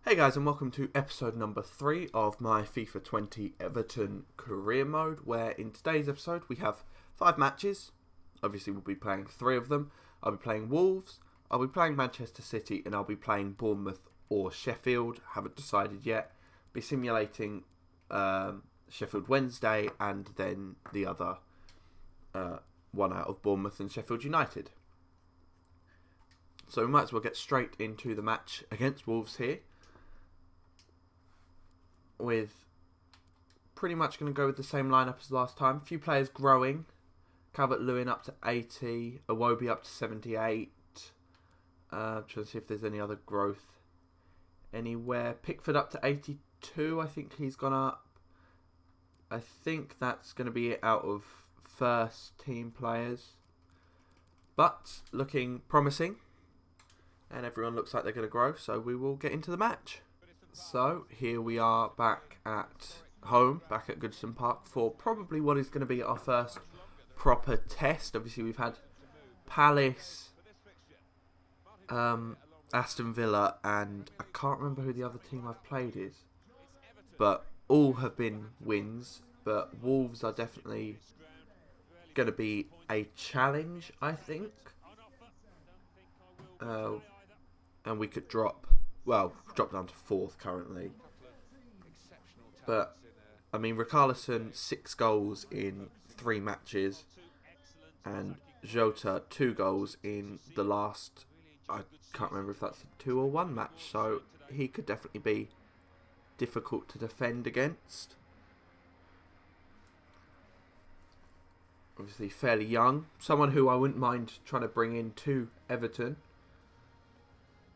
Hey guys, and welcome to episode number 3 of my FIFA 20 Everton career mode, where in today's episode we have 5 matches. Obviously we'll be playing 3 of them. I'll be playing Wolves, I'll be playing Manchester City, and I'll be playing Bournemouth or Sheffield. Haven't decided yet. Be simulating Sheffield Wednesday and then the other one out of Bournemouth and Sheffield United. So we might as well get straight into the match against Wolves here. With pretty much going to go with the same lineup as last time. A few players growing. Calvert-Lewin up to 80. Iwobi up to 78. Trying to see if there's any other growth anywhere. Pickford up to 82. I think he's gone up. I think that's going to be it out of first team players. But looking promising. And everyone looks like they're going to grow. So we will get into the match. So here we are back at home, back at Goodison Park for probably what is going to be our first proper test. Obviously we've had Palace, Aston Villa, and I can't remember who the other team I've played is. But all have been wins, but Wolves are definitely going to be a challenge, I think. And we could drop down to 4th currently. But, I mean, Richarlison, 6 goals in 3 matches. And Jota, 2 goals in the last, I can't remember if that's a 2 or 1 match. So, he could definitely be difficult to defend against. Obviously, fairly young. Someone who I wouldn't mind trying to bring in to Everton.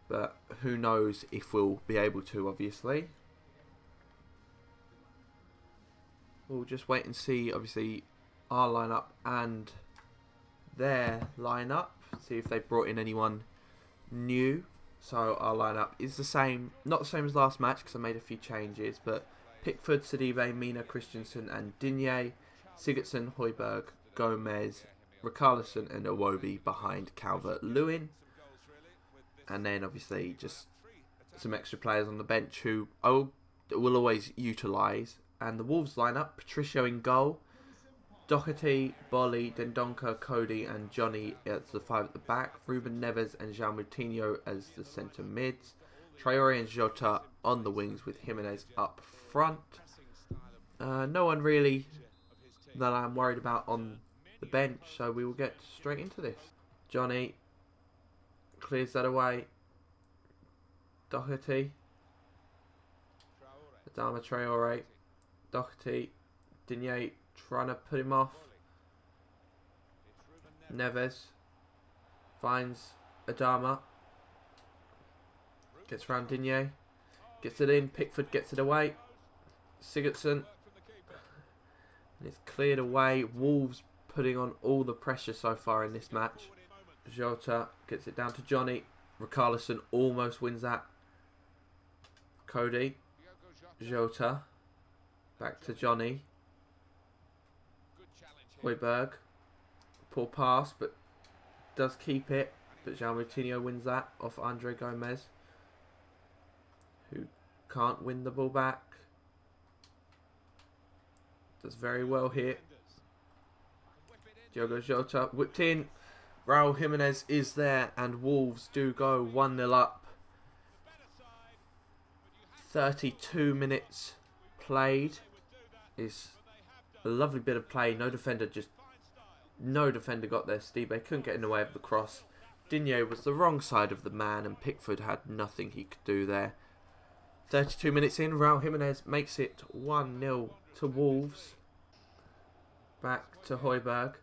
But who knows if we'll be able to, obviously. We'll just wait and see, obviously, our lineup and their lineup. See if they brought in anyone new. So our lineup is the same. Not the same as last match because I made a few changes. But Pickford, Sidibe, Mina, Christensen and Digne. Sigurdsson, Højbjerg, Gomez, Richarlison and Iwobi behind Calvert-Lewin. And then, obviously, just some extra players on the bench who I will always utilise. And the Wolves lineup, Patricio in goal. Doherty, Bolly, Dendoncker, Cody and Johnny as the 5 at the back. Ruben Neves and João Moutinho as the centre mids. Traore and Jota on the wings with Jimenez up front. No one really that I'm worried about on the bench. So we will get straight into this. Johnny clears that away. Doherty. Adama Traore. Doherty. Digne trying to put him off. Neves finds Adama. Gets round Digne. Gets it in. Pickford gets it away. Sigurdsson. And it's cleared away. Wolves putting on all the pressure so far in this match. Jota gets it down to Johnny. Richarlison almost wins that. Cody. Jota. Back to Johnny. Højbjerg. Poor pass, but does keep it. But João Moutinho wins that off Andre Gomez, who can't win the ball back. Does very well here. Diogo Jota whipped in. Raul Jimenez is there and Wolves do go 1-0 up. 32 minutes played is a lovely bit of play. No defender got there. Steve couldn't get in the way of the cross. Digne was the wrong side of the man and Pickford had nothing he could do there. 32 minutes in, Raul Jimenez makes it 1-0 to Wolves. Back to Højbjerg.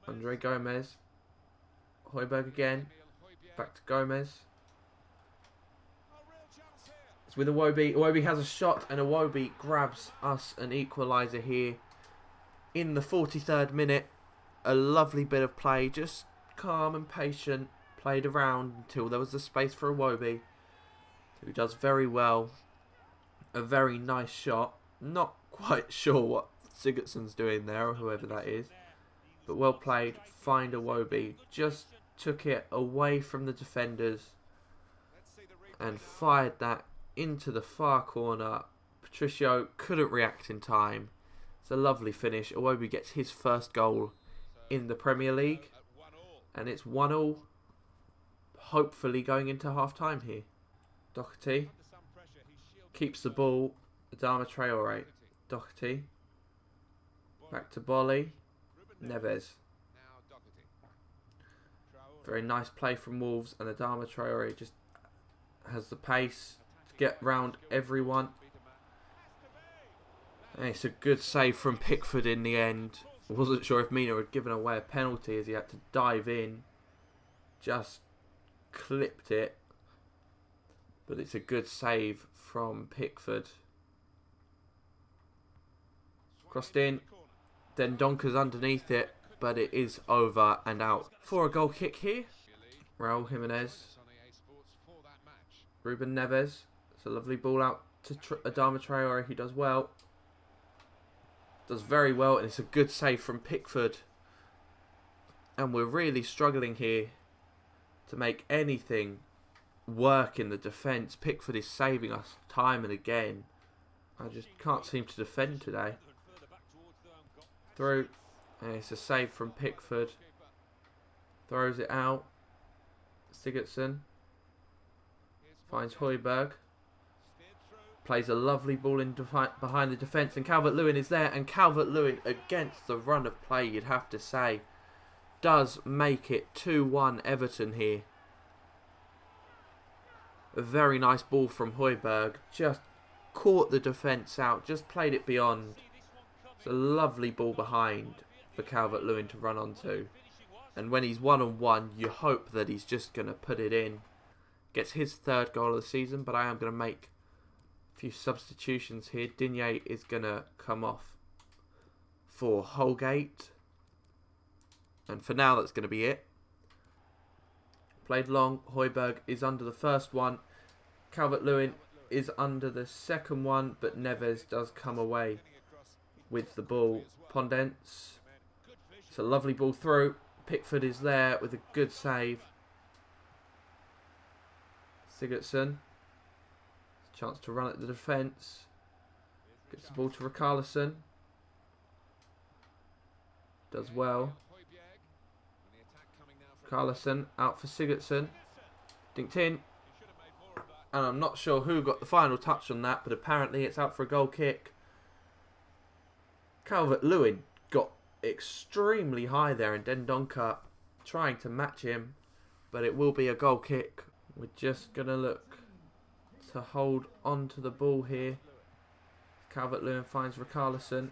Andre Gomez. Højbjerg again. Back to Gomez. It's with Iwobi. Iwobi has a shot and Iwobi grabs us an equaliser here in the 43rd minute. A lovely bit of play. Just calm and patient. Played around until there was the space for Iwobi, who does very well. A very nice shot. Not quite sure what Sigurdsson's doing there or whoever that is. But well played. Find Iwobi. Just took it away from the defenders and fired that into the far corner. Patricio couldn't react in time. It's a lovely finish. Iwobi gets his first goal in the Premier League, and it's 1-1. Hopefully going into half time here. Doherty keeps the ball. Adama Traore. Doherty. Back to Bolly. Neves. Very nice play from Wolves, and Adama Traore just has the pace to get round everyone. And it's a good save from Pickford in the end. I wasn't sure if Mina had given away a penalty as he had to dive in. Just clipped it. But it's a good save from Pickford. Crossed in. Then Donker's underneath it, but it is over and out. For a goal kick here. Raul Jimenez. Ruben Neves. It's a lovely ball out to Adama Traore, who does well. Does very well, and it's a good save from Pickford. And we're really struggling here to make anything work in the defence. Pickford is saving us time and again. I just can't seem to defend today. Through. And it's a save from Pickford. Throws it out. Sigurdsson. Finds Højbjerg. Plays a lovely ball in behind the defence. And Calvert-Lewin is there. And Calvert-Lewin, against the run of play, you'd have to say, does make it 2-1 Everton here. A very nice ball from Højbjerg. Just caught the defence out. Just played it beyond. It's a lovely ball behind for Calvert-Lewin to run onto. And when he's 1-on-1, you hope that he's just going to put it in. Gets his third goal of the season, but I am going to make a few substitutions here. Digne is going to come off for Holgate. And for now, that's going to be it. Played long. Højbjerg is under the first one. Calvert-Lewin is under the second one, but Neves does come away with the ball. Pondence. It's a lovely ball through. Pickford is there with a good save. Sigurdsson. Chance to run at the defence. Gets the ball to Richarlison. Does well. Richarlison out for Sigurdsson. Dinked in. And I'm not sure who got the final touch on that, but apparently it's out for a goal kick. Calvert-Lewin got extremely high there, and Dendoncker trying to match him, but it will be a goal kick. We're just going to look to hold on to the ball here. Calvert-Lewin finds Richarlison,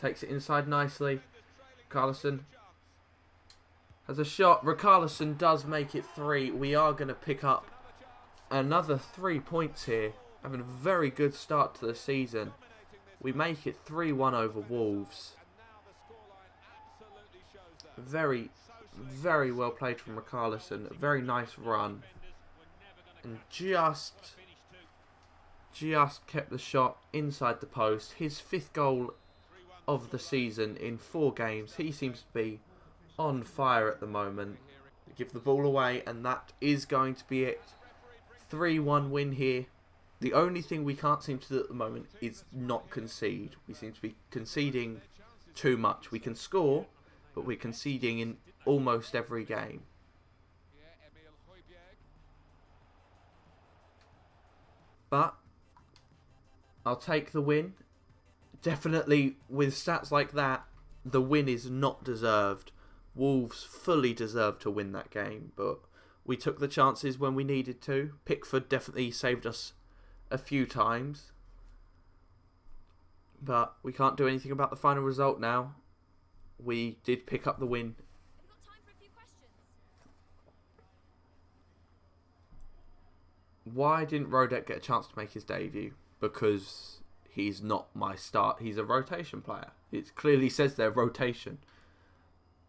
takes it inside nicely. Richarlison has a shot. Richarlison does make it 3. We are going to pick up another 3 points here. Having a very good start to the season. We make it 3-1 over Wolves. Very, very well played from Richarlison. A very nice run. And just kept the shot inside the post. His 5th goal of the season in 4 games. He seems to be on fire at the moment. We give the ball away, and that is going to be it. 3-1 win here. The only thing we can't seem to do at the moment is not concede. We seem to be conceding too much. We can score, but we're conceding in almost every game. But I'll take the win. Definitely, with stats like that, the win is not deserved. Wolves fully deserved to win that game, but we took the chances when we needed to. Pickford definitely saved us a few times, but we can't do anything about the final result now. We did pick up the win. Why didn't Rodek get a chance to make his debut? Because he's not my start. He's a rotation player. It clearly says there, rotation.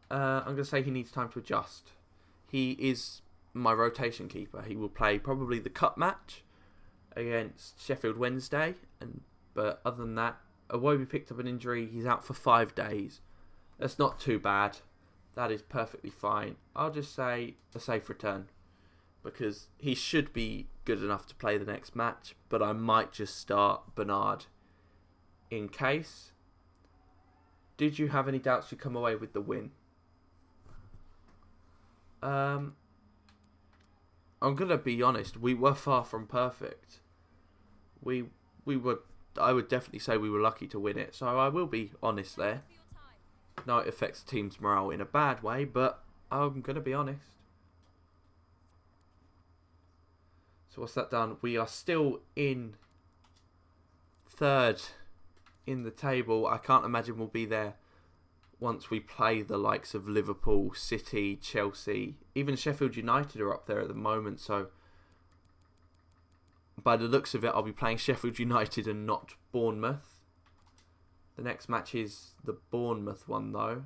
I'm going to say he needs time to adjust. He is my rotation keeper. He will play probably the cup match against Sheffield Wednesday, but other than that, Iwobi picked up an injury. He's out for 5 days. That's not too bad. That is perfectly fine. I'll just say a safe return. because he should be good enough to play the next match, but I might just start Bernard in case. Did you have any doubts you come away with the win? I'm going to be honest, we were far from perfect. We were, I would definitely say we were lucky to win it, so I will be honest there. No, it affects the team's morale in a bad way, but I'm going to be honest. So what's that done? We are still in third in the table. I can't imagine we'll be there once we play the likes of Liverpool, City, Chelsea. Even Sheffield United are up there at the moment. So by the looks of it, I'll be playing Sheffield United and not Bournemouth. The next match is the Bournemouth one though.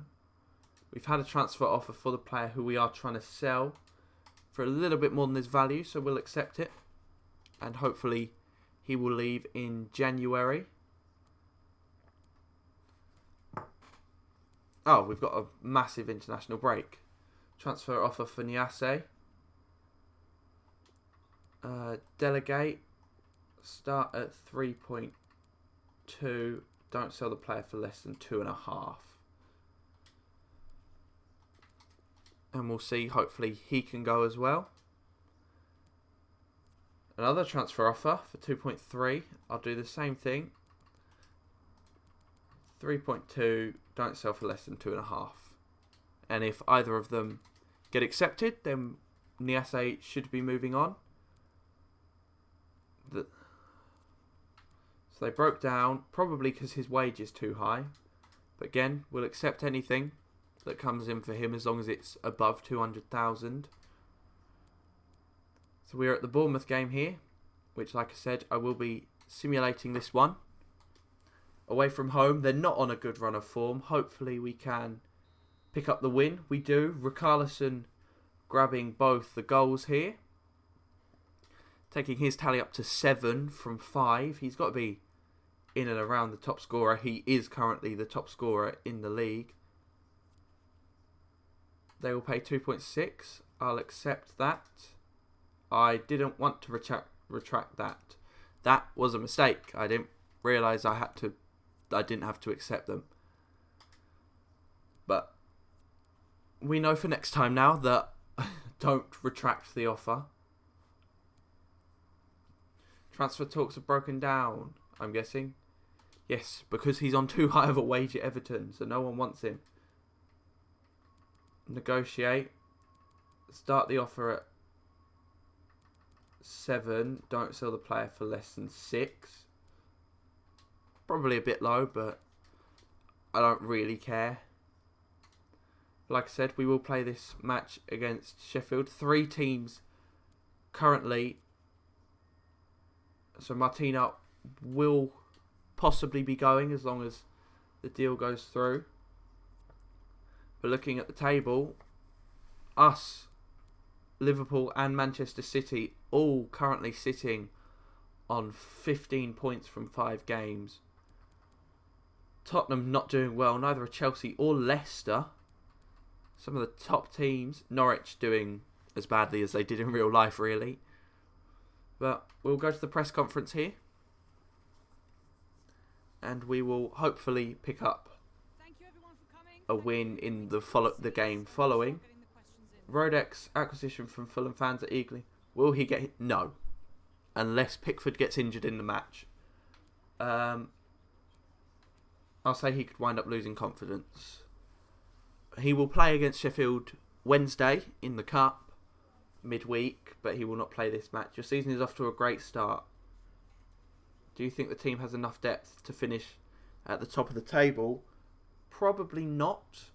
We've had a transfer offer for the player who we are trying to sell for a little bit more than his value, so we'll accept it. And hopefully he will leave in January. Oh, we've got a massive international break. Transfer offer for Niasse. Delegate. Start at 3.2. Don't sell the player for less than 2.5. And we'll see, hopefully he can go as well. Another transfer offer for 2.3. I'll do the same thing. 3.2. Don't sell for less than 2.5. And if either of them get accepted, then Niasse should be moving on. So they broke down, probably because his wage is too high. But again, we'll accept anything that comes in for him as long as it's above 200,000. So we're at the Bournemouth game here, which, like I said, I will be simulating this one. Away from home, they're not on a good run of form. Hopefully we can pick up the win. We do. Richarlison grabbing both the goals here. Taking his tally up to 7 from 5. He's got to be in and around the top scorer. He is currently the top scorer in the league. They will pay 2.6. I'll accept that. I didn't want to retract that. That was a mistake. I didn't realise I didn't have to accept them. But we know for next time now that don't retract the offer. Transfer talks have broken down, I'm guessing. Yes, because he's on too high of a wage at Everton, so no one wants him. Negotiate. Start the offer at 7. Don't sell the player for less than 6. Probably a bit low, but I don't really care. Like I said, we will play this match against Sheffield. 3 teams currently. So Martina will possibly be going as long as the deal goes through. But looking at the table, us, Liverpool and Manchester City all currently sitting on 15 points from 5 games. Tottenham not doing well, neither are Chelsea or Leicester. Some of the top teams, Norwich doing as badly as they did in real life really. But we'll go to the press conference here. And we will hopefully pick up a win in the game following. Rodex acquisition from Fulham fans are eagerly. Will he get... No. Unless Pickford gets injured in the match. I'll say he could wind up losing confidence. He will play against Sheffield Wednesday in the Cup. Midweek, but he will not play this match. Your season is off to a great start. Do you think the team has enough depth to finish at the top of the table? Probably not.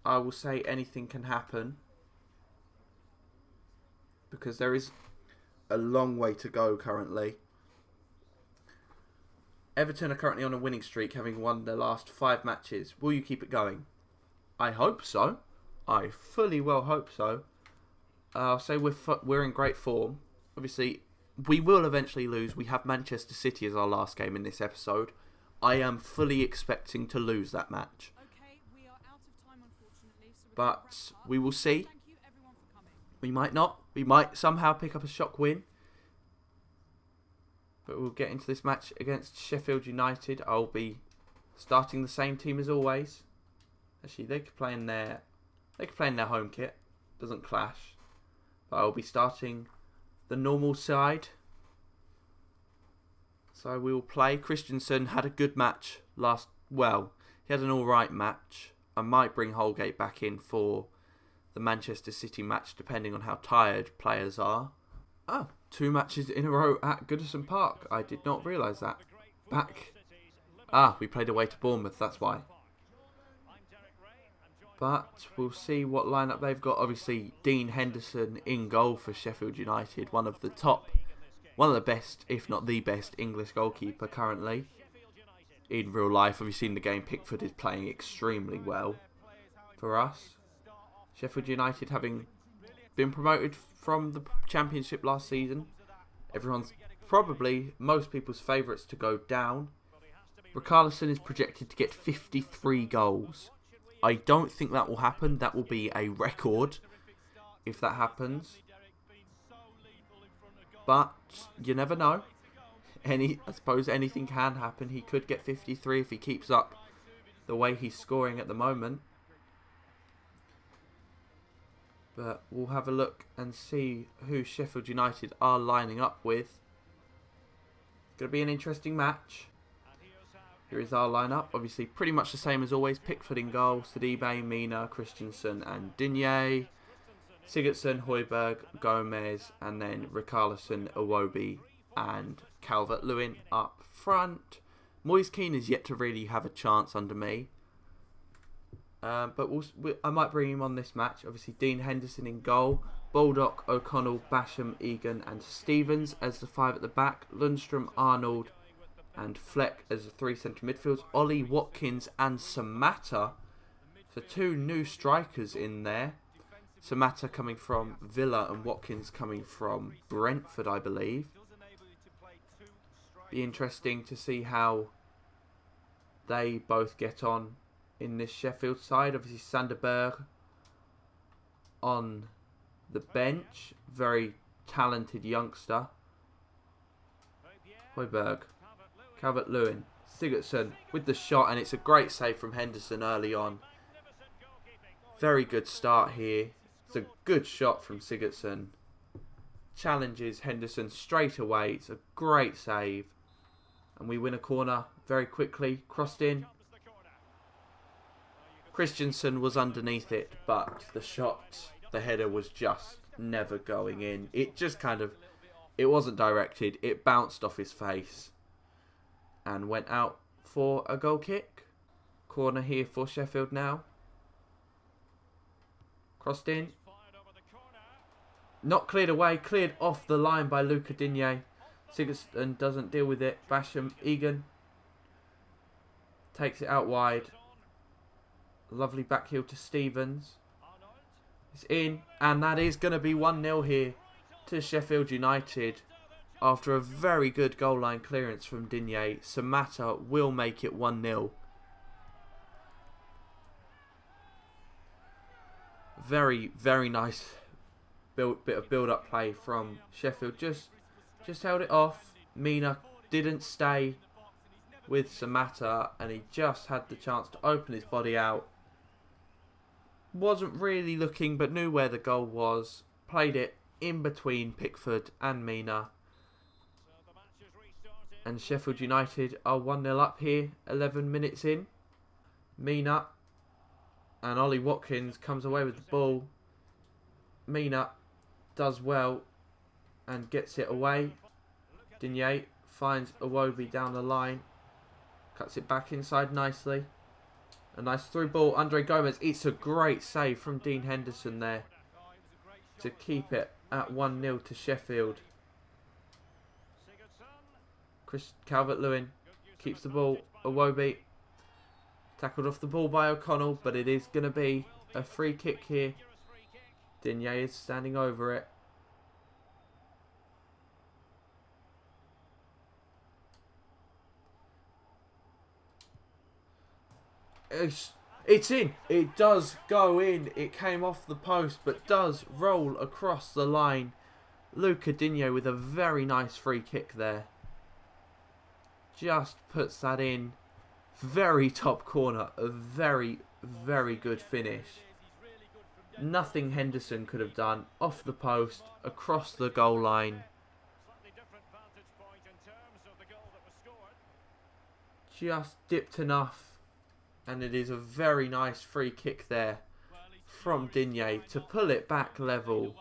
I will say anything can happen because there is a long way to go currently. Everton are currently on a winning streak, having won their last 5 matches. Will you keep it going? I hope so. I fully well hope so. I'll say we're in great form. Obviously, we will eventually lose. We have Manchester City as our last game in this episode. I am fully expecting to lose that match. Okay, we are out of time, unfortunately, so but we will see. We might not. We might somehow pick up a shock win. But we'll get into this match against Sheffield United. I'll be starting the same team as always. Actually, they could play in their home kit. Doesn't clash. But I'll be starting the normal side. So we will play. Christensen had a good match he had an alright match. I might bring Holgate back in for the Manchester City match, depending on how tired players are. Oh, 2 matches in a row at Goodison Park. I did not realise that. We played away to Bournemouth, that's why. But we'll see what lineup they've got. Obviously, Dean Henderson in goal for Sheffield United. One of the best, if not the best, English goalkeeper currently. In real life, obviously in the game, Pickford is playing extremely well for us. Sheffield United having been promoted from the Championship last season. Most people's favourites to go down. Richarlison is projected to get 53 goals. I don't think that will happen. That will be a record if that happens. But you never know. I suppose anything can happen. He could get 53 if he keeps up the way he's scoring at the moment. But we'll have a look and see who Sheffield United are lining up with. It's going to be an interesting match. Here is our lineup. Obviously, pretty much the same as always. Pickford in goal, Sidibe, Mina, Christensen and Digne. Sigurdsson, Højbjerg, Gomez, and then Richarlison, Iwobi and Calvert-Lewin up front. Moise Kean is yet to really have a chance under me. But I might bring him on this match. Obviously, Dean Henderson in goal. Baldock, O'Connell, Basham, Egan and Stevens as the 5 at the back. Lundstram, Arnold and Fleck as the 3 central midfields. Ollie, Watkins and Samatta. So 2 new strikers in there. Samatta coming from Villa and Watkins coming from Brentford, I believe. Be interesting to see how they both get on in this Sheffield side. Obviously, Sanderberg on the bench. Very talented youngster. Højbjerg, Calvert-Lewin, Sigurdsson with the shot, and it's a great save from Henderson early on. Very good start here. It's a good shot from Sigurdsson. Challenges Henderson straight away. It's a great save. And we win a corner very quickly. Crossed in. Christensen was underneath it, but the header was just never going in. It wasn't directed. It bounced off his face and went out for a goal kick. Corner here for Sheffield now. Crossed in. Not cleared away. Cleared off the line by Luca Digne. Sigurdsson doesn't deal with it. Basham, Egan takes it out wide. Lovely back heel to Stevens. It's in. And that is going to be 1-0 here to Sheffield United. After a very good goal line clearance from Digne, Samatta will make it 1-0. Very, very nice bit of build-up play from Sheffield. Just held it off. Mina didn't stay with Samatta, and he just had the chance to open his body out. Wasn't really looking, but knew where the goal was. Played it in between Pickford and Mina. And Sheffield United are 1-0 up here, 11 minutes in. Mina and Ollie Watkins comes away with the ball. Mina does well and gets it away. Digne finds Iwobi down the line. Cuts it back inside nicely. A nice through ball. Andre Gomez. It's a great save from Dean Henderson there to keep it at 1-0 to Sheffield. Calvert-Lewin keeps the ball. Iwobi tackled off the ball by O'Connell, but it is going to be a free kick here. Digne is standing over it. It's in. It does go in. It came off the post, but does roll across the line. Luca Digne with a very nice free kick there. Just puts that in. Very top corner. A very, very good finish. Nothing Henderson could have done. Off the post, across the goal line. Just dipped enough. And it is a very nice free kick there from Digne to pull it back level.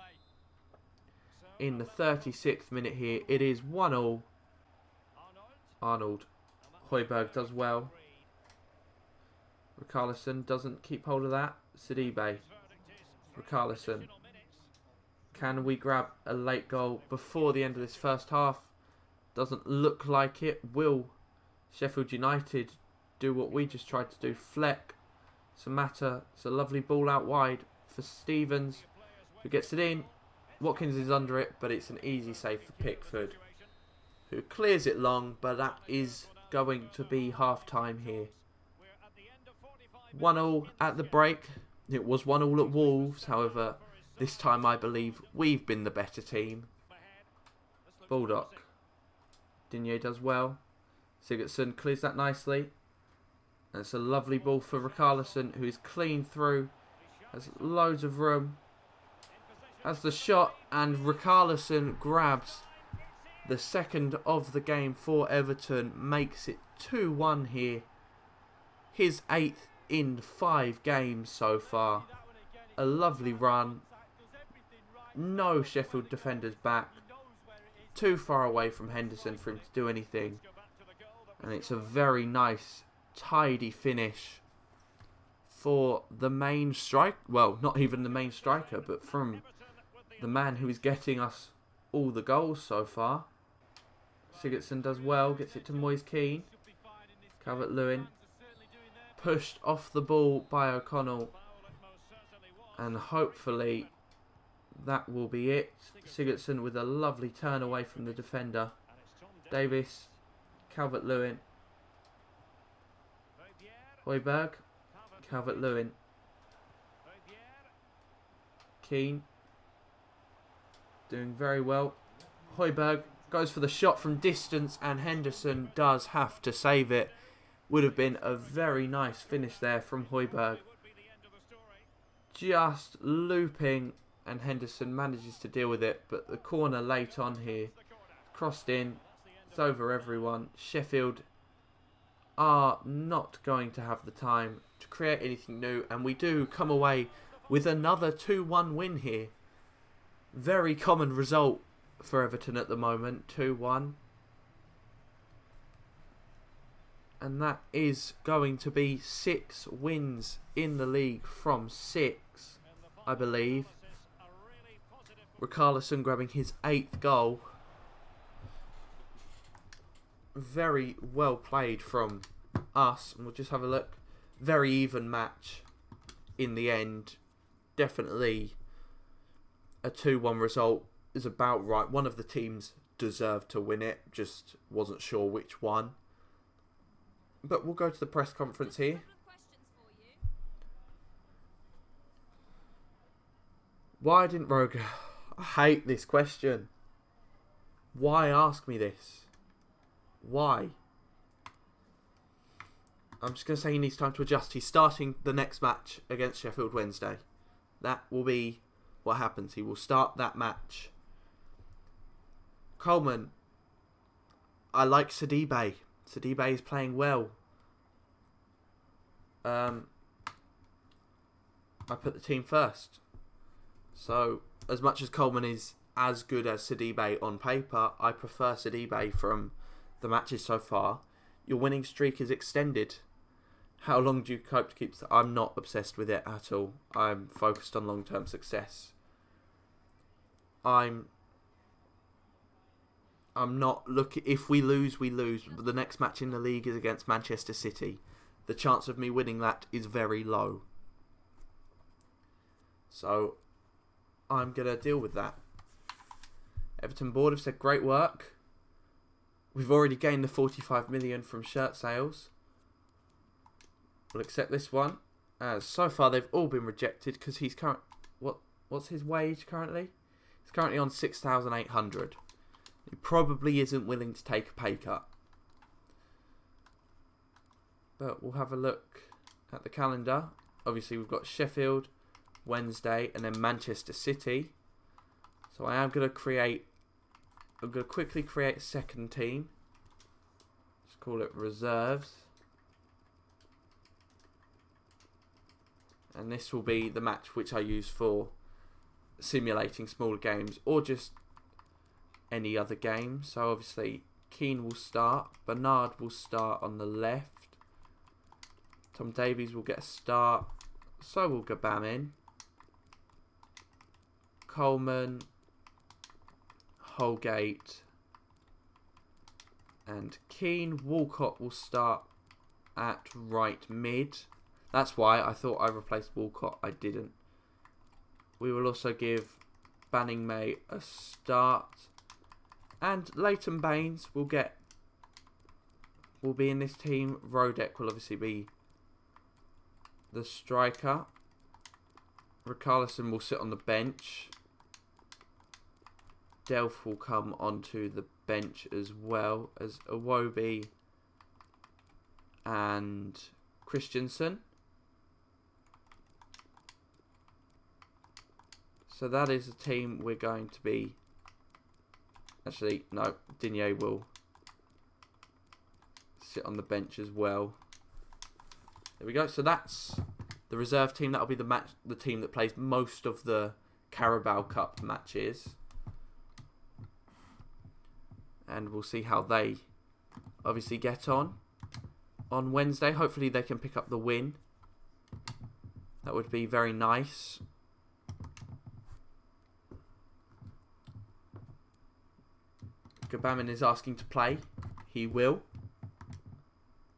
In the 36th minute here, it is 1-1. Arnold. Højbjerg does well. Richarlison doesn't keep hold of that. Sidibe. Richarlison. Can we grab a late goal before the end of this first half? Doesn't look like it. Will Sheffield United do what we just tried to do? Fleck. Samatta. It's a lovely ball out wide for Stevens, who gets it in. Watkins is under it, but it's an easy save for Pickford, who clears it long, but that is going to be half-time here. 1-1 at the break. It was 1-1 at Wolves, however, this time I believe we've been the better team. Baldock. Digne does well. Sigurdsson clears that nicely. And it's a lovely ball for Richarlison, who is clean through. Has loads of room. Has the shot, and Richarlison grabs the second of the game for Everton. Makes it 2-1 here. His 8th in 5 games so far. A lovely run. No Sheffield defenders back. Too far away from Henderson for him to do anything. And it's a very nice, tidy finish for the main strike. Well, not even the main striker, but from the man who is getting us all the goals so far. Sigurdsson does well, gets it to Moise Kean. Calvert-Lewin pushed off the ball by O'Connell, and hopefully that will be it. Sigurdsson with a lovely turn away from the defender. Davis, Calvert-Lewin, Højbjerg, Calvert-Lewin, Keane, doing very well. Højbjerg goes for the shot from distance, and Henderson does have to save it. Would have been a very nice finish there from Højbjerg. Just looping, and Henderson manages to deal with it, but the corner late on here. Crossed in. It's over everyone. Sheffield are not going to have the time to create anything new, and we do come away with another 2-1 win here. Very common result for Everton at the moment, 2-1. And that is going to be 6 wins in the league from 6, I believe. Richarlison grabbing his 8th goal. Very well played from us. And we'll just have a look. Very even match in the end. Definitely a 2-1 result is about right. One of the teams deserved to win it. Just wasn't sure which one. But we'll go to the press conference here. Why didn't Roger... I hate this question. Why ask me this? Why? I'm just going to say he needs time to adjust. He's starting the next match against Sheffield Wednesday. That will be what happens. He will start that match. Coleman. I like Sidibe. Sidibe is playing well. I put the team first. So, as much as Coleman is as good as Sidibe on paper, I prefer Sidibe from the matches so far. Your winning streak is extended. How long do you hope to keep... I'm not obsessed with it at all. I'm focused on long-term success. I'm not looking... If we lose, we lose. The next match in the league is against Manchester City. The chance of me winning that is very low. So, I'm going to deal with that. Everton board have said great work. We've already gained the 45 million from shirt sales. We'll accept this one. So far they've all been rejected because he's what's his wage currently? He's currently on 6,800. He probably isn't willing to take a pay cut. But we'll have a look at the calendar. Obviously we've got Sheffield Wednesday and then Manchester City. So I'm going to quickly create a second team. Let's call it reserves. And this will be the match which I use for simulating smaller games or just any other game. So obviously Keane will start. Bernard will start on the left. Tom Davies will get a start. So will Gabamin. Coleman. Holgate. And Keane. Walcott will start at right mid. That's why I thought I replaced Walcott. I didn't. We will also give Banning May a start. And Leighton Baines will be in this team. Rodek will obviously be the striker. Richarlison will sit on the bench. Delph will come onto the bench as well as Iwobi and Christensen. So that is the team we're going to be. Actually, no, Digne will sit on the bench as well. There we go. So that's the reserve team. That'll be the team that plays most of the Carabao Cup matches. And we'll see how they obviously get on Wednesday. Hopefully they can pick up the win. That would be very nice. Gabamin is asking to play. He will.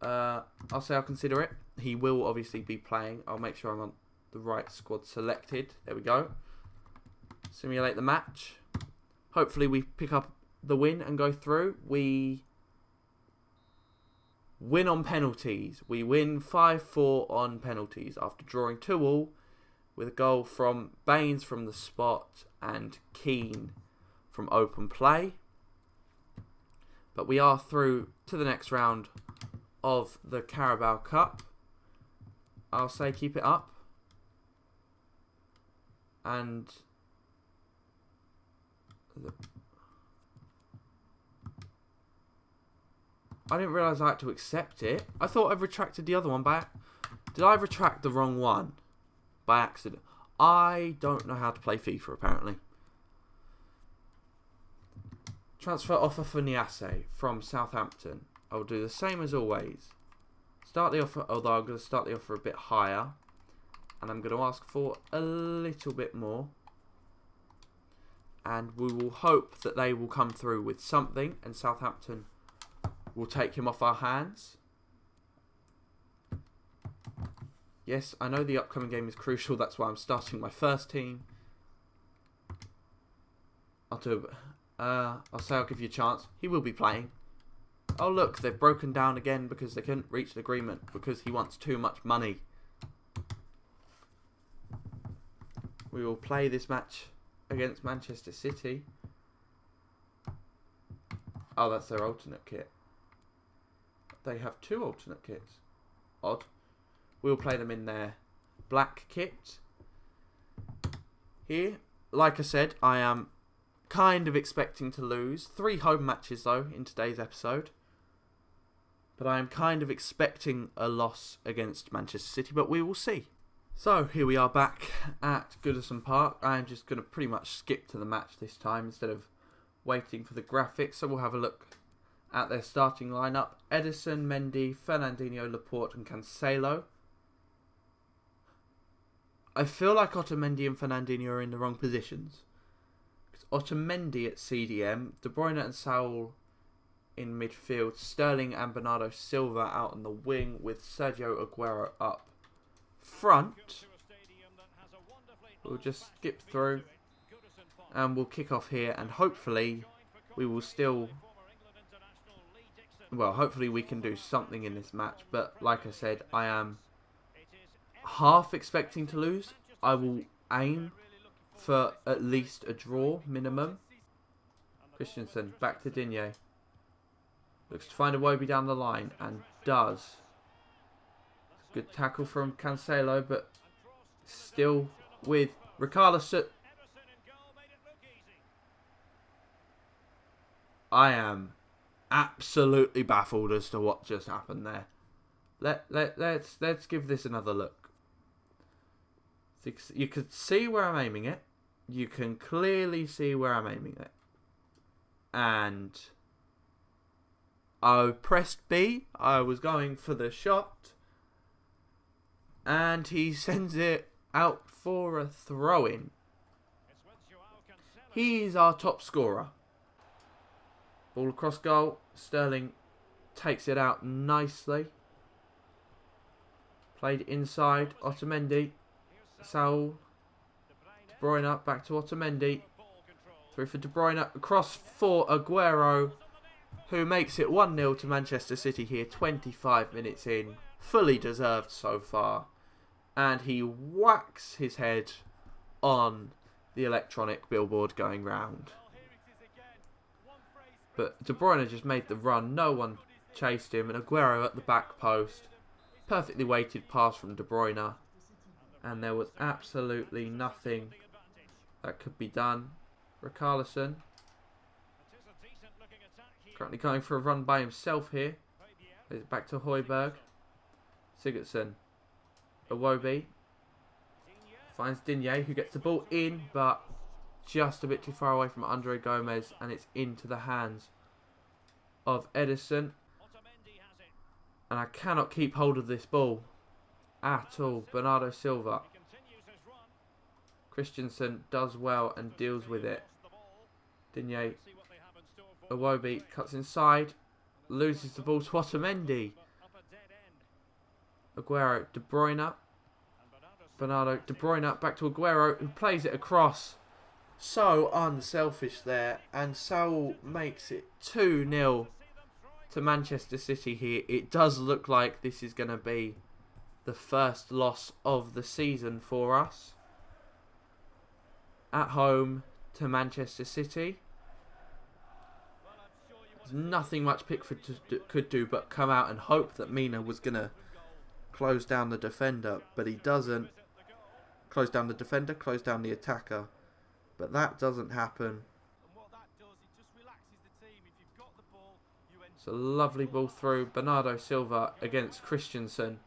I'll say I'll consider it. He will obviously be playing. I'll make sure I'm on the right squad selected. There we go. Simulate the match. Hopefully we pick up the win and go through. We win on penalties. We win 5-4 on penalties after drawing 2-2 with a goal from Baines from the spot and Keane from open play. But we are through to the next round of the Carabao Cup. I'll say keep it up. And I didn't realise I had to accept it. I thought I'd retracted the other one back. Did I retract the wrong one by accident? I don't know how to play FIFA apparently. Transfer offer for Niasse from Southampton. I'll do the same as always. Start the offer, although I'm going to start the offer a bit higher. And I'm going to ask for a little bit more. And we will hope that they will come through with something. And Southampton will take him off our hands. Yes, I know the upcoming game is crucial. That's why I'm starting my first team. I'll say I'll give you a chance. He will be playing. Oh look, they've broken down again because they couldn't reach an agreement because he wants too much money. We will play this match against Manchester City. Oh, that's their alternate kit. They have 2 alternate kits. Odd. We'll play them in their black kit. Here, like I said, I am kind of expecting to lose. 3 home matches though in today's episode. But I am kind of expecting a loss against Manchester City, but we will see. So here we are back at Goodison Park. I am just going to pretty much skip to the match this time instead of waiting for the graphics. So we'll have a look at their starting lineup. Edison, Mendy, Fernandinho, Laporte and Cancelo. I feel like Otamendi and Fernandinho are in the wrong positions. Otamendi at CDM, De Bruyne and Saul in midfield, Sterling and Bernardo Silva out on the wing with Sergio Aguero up front. We'll just skip through and we'll kick off here and hopefully we will still, well, hopefully we can do something in this match, but like I said, I am half expecting to lose. I will aim for at least a draw minimum. Christensen back to Digne. Looks to find a Wobie down the line and does. Good tackle from Cancelo, but still with Richarlison. I am absolutely baffled as to what just happened there. Let's give this another look. You can see where I'm aiming it. You can clearly see where I'm aiming it. And I pressed B. I was going for the shot. And he sends it out for a throw-in. He's our top scorer. Ball across goal. Sterling takes it out nicely. Played inside. Otamendi. Saul. De Bruyne up. Back to Otamendi. Through for De Bruyne. Across for Aguero, who makes it 1-0 to Manchester City here. 25 minutes in. Fully deserved so far. And he whacks his head on the electronic billboard going round. But De Bruyne just made the run. No one chased him. And Aguero at the back post. Perfectly weighted pass from De Bruyne. And there was absolutely nothing that could be done. Richarlison. Currently going for a run by himself here. It's back to Højbjerg. Sigurdsson. Iwobi. Finds Digne, who gets the ball in, but just a bit too far away from Andre Gomez, and it's into the hands of Ederson. And I cannot keep hold of this ball at all. Bernardo Silva. Christensen does well and deals with it. Digne. Iwobi cuts inside. Loses the ball to Otamendi. Aguero. De Bruyne. Bernardo. De Bruyne back to Aguero, who plays it across. So unselfish there. And Saul makes it 2-0 to Manchester City here. It does look like this is going to be the first loss of the season for us. At home to Manchester City. There's nothing much Pickford could do but come out and hope that Mina was going to close down the defender. But he doesn't. Close down the defender, close down the attacker. But that doesn't happen. It's a lovely ball through. Bernardo Silva against Christensen.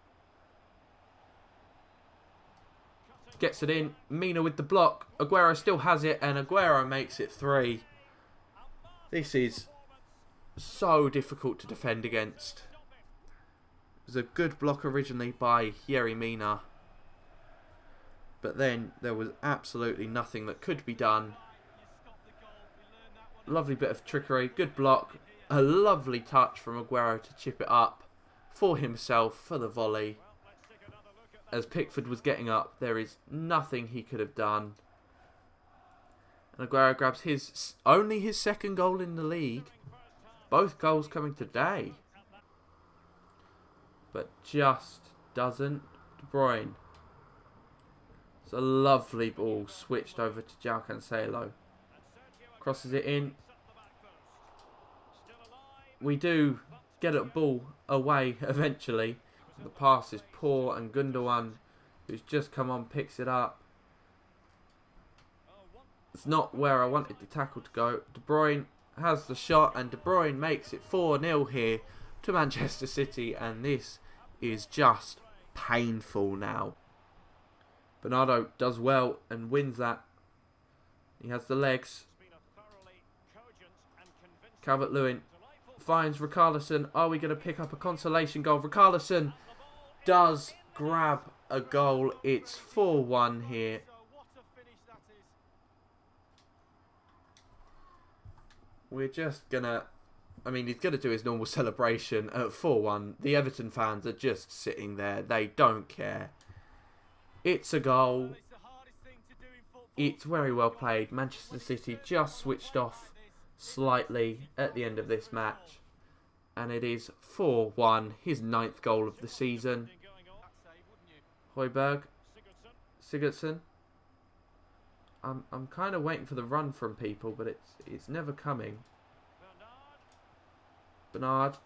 Gets it in. Mina with the block. Aguero still has it. And Aguero makes it 3. This is so difficult to defend against. It was a good block originally by Yerry Mina. But then there was absolutely nothing that could be done. Lovely bit of trickery. Good block. A lovely touch from Aguero to chip it up for himself for the volley. As Pickford was getting up, there is nothing he could have done. And Aguero grabs only his second goal in the league. Both goals coming today. But just doesn't. De Bruyne. It's a lovely ball switched over to João Cancelo. Crosses it in. We do get a ball away eventually. The pass is poor and Gundogan, who's just come on, picks it up. It's not where I wanted the tackle to go. De Bruyne has the shot and De Bruyne makes it 4-0 here to Manchester City, and this is just painful now. Bernardo does well and wins that. He has the legs. Calvert-Lewin finds Richarlison. Are we going to pick up a consolation goal? Richarlison does grab a goal. It's 4-1 here. We're just going to... I mean, he's going to do his normal celebration at 4-1. The Everton fans are just sitting there. They don't care. It's a goal. It's very well played. Manchester City just switched off slightly at the end of this match. And it is 4-1. His 9th goal of the season. Højbjerg. Sigurdsson. I'm kind of waiting for the run from people, but it's never coming. Bernard.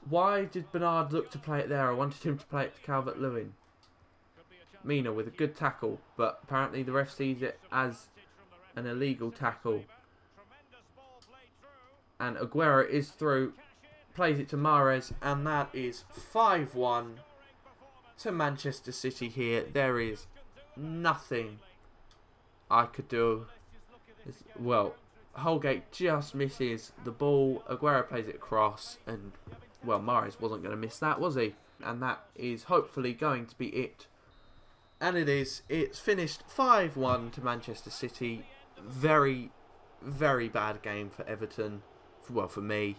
Why did Bernard look to play it there? I wanted him to play it to Calvert-Lewin. Mina with a good tackle, but apparently the ref sees it as an illegal tackle. And Aguero is through, plays it to Mahrez, and that is 5-1 to Manchester City here. There is nothing I could do. Well, Holgate just misses the ball. Aguero plays it across, and well, Mahrez wasn't going to miss that, was he? And that is hopefully going to be it. And it is. It's finished 5-1 to Manchester City. Very, very bad game for Everton. Well, for me.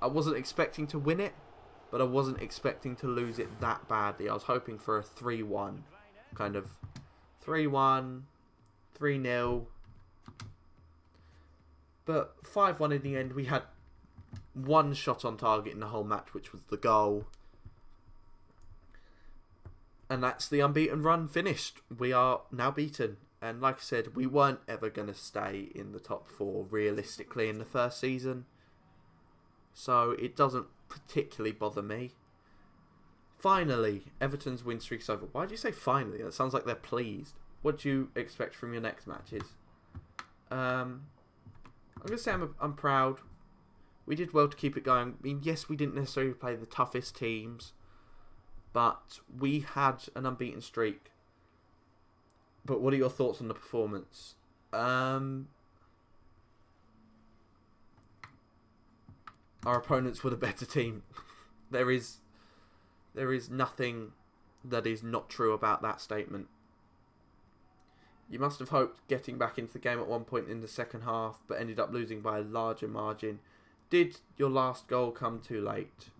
I wasn't expecting to win it, but I wasn't expecting to lose it that badly. I was hoping for a 3-1. Kind of 3-1, 3-0. But 5-1 in the end. We had one shot on target in the whole match, which was the goal. And that's the unbeaten run finished. We are now beaten. And like I said, we weren't ever going to stay in the top 4 realistically in the first season. So it doesn't particularly bother me. Finally, Everton's win streak's over. Why do you say finally? That sounds like they're pleased. What do you expect from your next matches? I'm going to say I'm proud. We did well to keep it going. I mean, yes, we didn't necessarily play the toughest teams, but we had an unbeaten streak. But what are your thoughts on the performance? Our opponents were the better team. There is nothing that is not true about that statement. You must have hoped getting back into the game at one point in the second half, but ended up losing by a larger margin. Did your last goal come too late?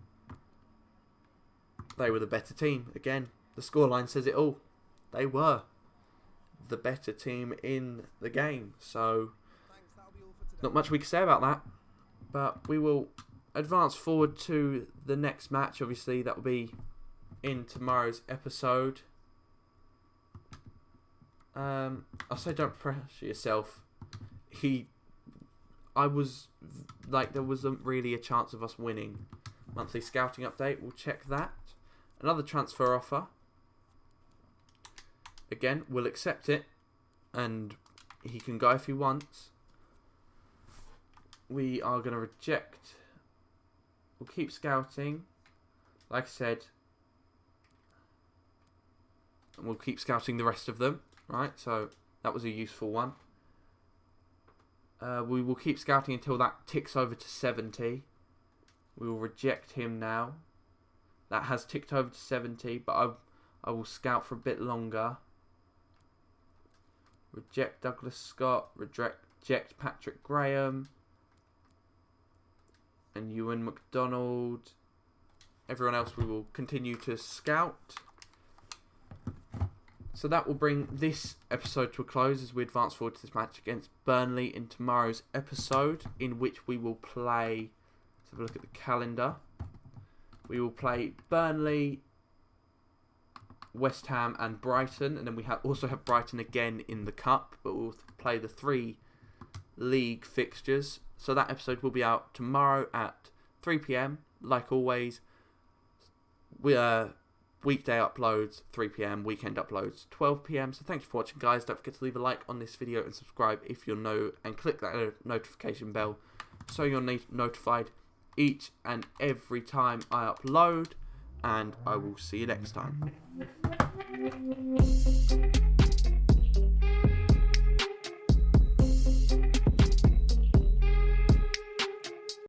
They were the better team. Again, the scoreline says it all. They were the better team in the game. So, not much we can say about that. But we will advance forward to the next match. Obviously, that will be in tomorrow's episode. I'll say don't pressure yourself. I was like, there wasn't really a chance of us winning. Monthly scouting update, we'll check that. Another transfer offer. Again, we'll accept it. And he can go if he wants. We are going to reject. We'll keep scouting. Like I said. And we'll keep scouting the rest of them. Right, so that was a useful one. We will keep scouting until that ticks over to 70. We will reject him now. That has ticked over to 70, but I will scout for a bit longer. Reject Douglas Scott. Reject Patrick Graham. And Ewan McDonald. Everyone else we will continue to scout. So that will bring this episode to a close as we advance forward to this match against Burnley in tomorrow's episode, in which we will play, let's have a look at the calendar. We will play Burnley, West Ham and Brighton, and then we also have Brighton again in the Cup, but we'll play the 3 league fixtures. So that episode will be out tomorrow at 3 PM, like always. We are weekday uploads 3 PM, weekend uploads 12 PM. So thanks for watching, guys. Don't forget to leave a like on this video and subscribe if you're new, and click that notification bell so you're notified each and every time I upload. And I will see you next time.